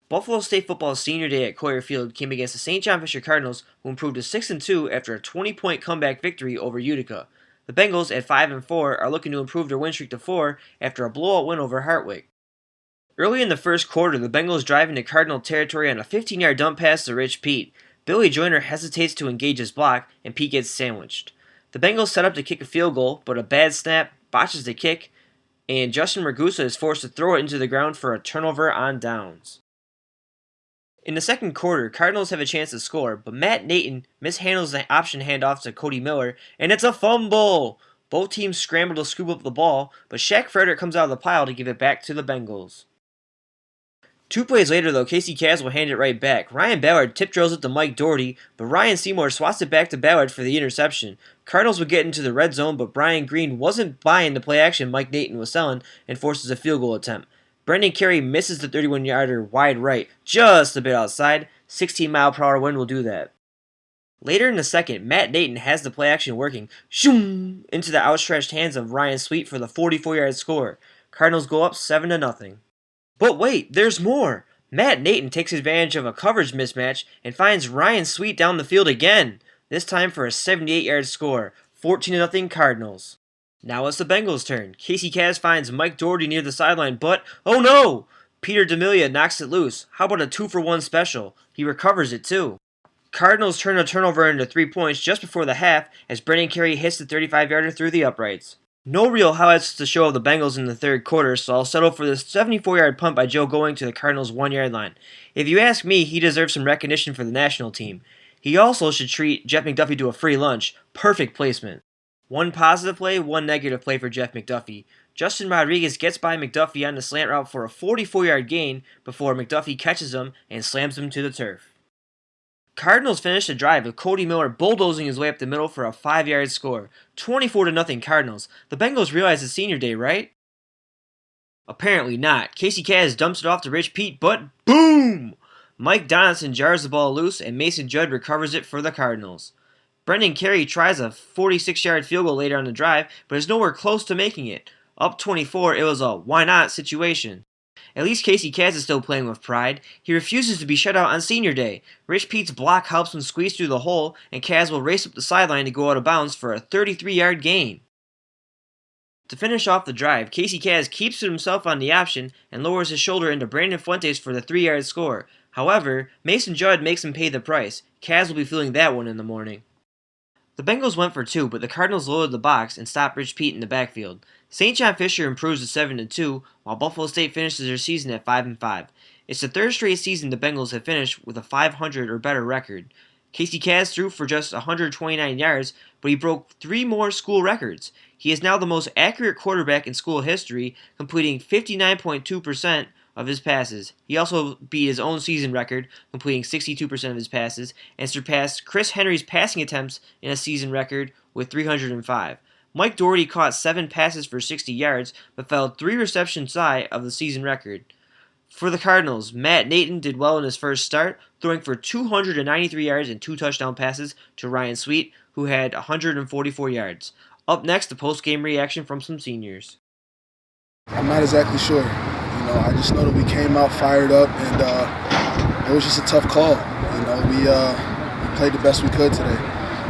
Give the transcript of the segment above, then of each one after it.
Buffalo State football's senior day at Coyer Field came against the St. John Fisher Cardinals, who improved to 6-2 after a 20-point comeback victory over Utica. The Bengals, at 5-4, are looking to improve their win streak to 4 after a blowout win over Hartwick. Early in the first quarter, the Bengals drive into Cardinal territory on a 15-yard dump pass to Rich Pete. Billy Joyner hesitates to engage his block, and Pete gets sandwiched. The Bengals set up to kick a field goal, but a bad snap botches the kick, and Justin Ragusa is forced to throw it into the ground for a turnover on downs. In the second quarter, Cardinals have a chance to score, but Matt Naton mishandles the option handoff to Cody Miller, and it's a fumble! Both teams scramble to scoop up the ball, but Shaq Frederick comes out of the pile to give it back to the Bengals. 2 plays later, though, Kacz will hand it right back. Ryan Ballard tip drills it to Mike Doherty, but Ryan Seymour swats it back to Ballard for the interception. Cardinals would get into the red zone, but Brian Green wasn't buying the play action Mike Naton was selling and forces a field goal attempt. Brendan Carey misses the 31-yarder wide right, just a bit outside. 16-mile-per-hour wind will do that. Later in the second, Matt Naton has the play action working, shoom, into the outstretched hands of Ryan Sweet for the 44-yard score. Cardinals go up 7-0. But wait, there's more! Matt Naton takes advantage of a coverage mismatch and finds Ryan Sweet down the field again, this time for a 78-yard score, 14-0 Cardinals. Now it's the Bengals' turn. Kacz finds Mike Doherty near the sideline, but, oh no! Peter D'Amelia knocks it loose. How about a 2-for-1 special? He recovers it too. Cardinals turn a turnover into 3 points just before the half as Brendan Carey hits the 35-yarder through the uprights. No real highlights to show of the Bengals in the third quarter, so I'll settle for this 74-yard punt by Joe Going to the Cardinals' 1-yard line. If you ask me, he deserves some recognition for the national team. He also should treat Jeff McDuffie to a free lunch. Perfect placement. One positive play, one negative play for Jeff McDuffie. Justin Rodriguez gets by McDuffie on the slant route for a 44-yard gain before McDuffie catches him and slams him to the turf. Cardinals finish the drive with Cody Miller bulldozing his way up the middle for a 5-yard score. 24-0 Cardinals. The Bengals realize it's senior day, right? Apparently not. Kacz dumps it off to Rich Pete, but boom! Mike Donaldson jars the ball loose and Mason Judd recovers it for the Cardinals. Brendan Carey tries a 46-yard field goal later on the drive, but is nowhere close to making it. Up 24, it was a why-not situation. At least Kacz is still playing with pride. He refuses to be shut out on senior day. Rich Pete's block helps him squeeze through the hole, and Kaz will race up the sideline to go out of bounds for a 33-yard gain. To finish off the drive, Kacz keeps to himself on the option and lowers his shoulder into Brandon Fuentes for the 3-yard score. However, Mason Judd makes him pay the price. Kaz will be feeling that one in the morning. The Bengals went for 2, but the Cardinals loaded the box and stopped Rich Pete in the backfield. St. John Fisher improves to 7-2, while Buffalo State finishes their season at 5-5. It's the third straight season the Bengals have finished with a 500 or better record. Kacz threw for just 129 yards, but he broke 3 more school records. He is now the most accurate quarterback in school history, completing 59.2% of his passes. He also beat his own season record, completing 62% of his passes, and surpassed Chris Henry's passing attempts in a season record with 305. Mike Doherty caught 7 passes for 60 yards, but fell 3 receptions shy of the season record. For the Cardinals, Matt Naton did well in his first start, throwing for 293 yards and 2 touchdown passes to Ryan Sweet, who had 144 yards. Up next, the post-game reaction from some seniors. I'm not exactly sure. I just know that we came out fired up, and it was just a tough call. We played the best we could today.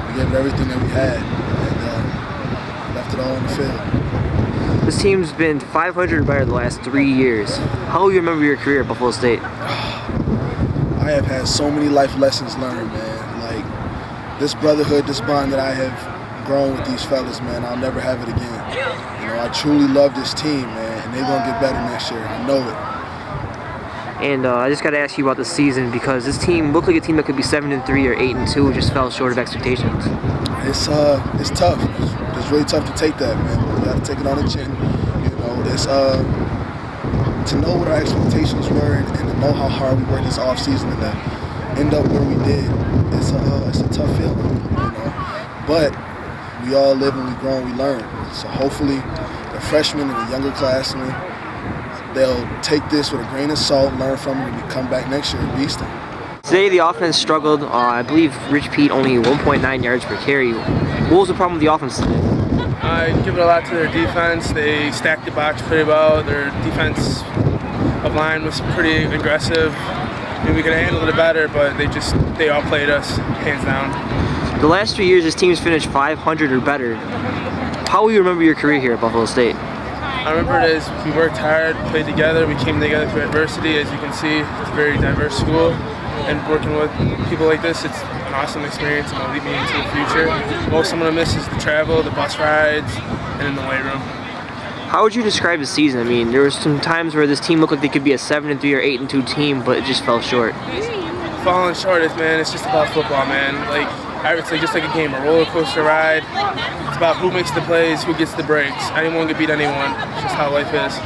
We gave it everything that we had, and left it all on the field. This team's been 500 or better the last 3 years. How will you remember your career at Buffalo State? I have had so many life lessons learned, man. Like, this brotherhood, this bond that I have grown with these fellas, man, I'll never have it again. I truly love this team, man, and they're going to get better next year. I know it. And I just got to ask you about the season, because this team looked like a team that could be 7-3 or 8-2, just fell short of expectations. It's tough. It's really tough to take that, man. We got to take it on the chin. It's to know what our expectations were and to know how hard we worked this offseason and to end up where we did. It's a tough feeling, But we all live and we grow and we learn. So hopefully the freshmen and the younger classmen, they'll take this with a grain of salt, learn from it, and come back next year and beast them. Today the offense struggled. I believe Rich Pete only 1.9 yards per carry. What was the problem with the offense today? I give it a lot to their defense. They stacked the box pretty well. Their defense of line was pretty aggressive. we could have handled it better, but they all played us hands down. The last 3 years, this team's finished 500 or better. How will you remember your career here at Buffalo State? I remember it as we worked hard, played together, we came together through adversity. As you can see, it's a very diverse school, and working with people like this, it's an awesome experience and will lead me into the future. Most I'm going to miss is the travel, the bus rides, and in the weight room. How would you describe the season? I mean, there were some times where this team looked like they could be a 7-3 or 8-2 team, but it just fell short. Falling short is, man, it's just about football, man. It's just like a game, a roller coaster ride. It's about who makes the plays, who gets the breaks. Anyone can beat anyone. It's just how life is.